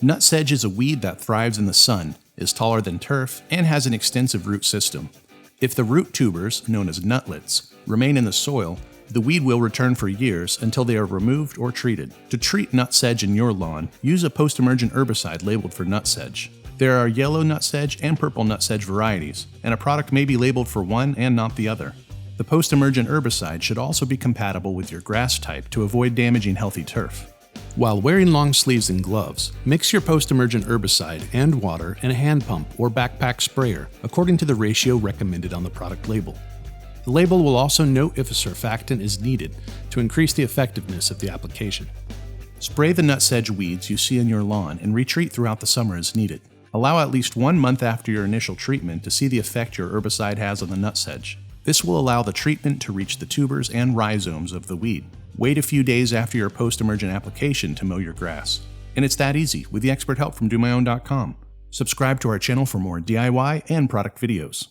Nutsedge is a weed that thrives in the sun, is taller than turf, and has an extensive root system. If the root tubers, known as nutlets, remain in the soil, the weed will return for years until they are removed or treated. To treat nutsedge in your lawn, use a post-emergent herbicide labeled for nutsedge. There are yellow nutsedge and purple nutsedge varieties, and a product may be labeled for one and not the other. The post-emergent herbicide should also be compatible with your grass type to avoid damaging healthy turf. While wearing long sleeves and gloves, mix your post-emergent herbicide and water in a hand pump or backpack sprayer according to the ratio recommended on the product label. The label will also note if a surfactant is needed to increase the effectiveness of the application. Spray the nutsedge weeds you see in your lawn and retreat throughout the summer as needed. Allow at least 1 month after your initial treatment to see the effect your herbicide has on the nutsedge. This will allow the treatment to reach the tubers and rhizomes of the weed. Wait a few days after your post-emergent application to mow your grass. And it's that easy with the expert help from DoMyOwn.com. Subscribe to our channel for more DIY and product videos.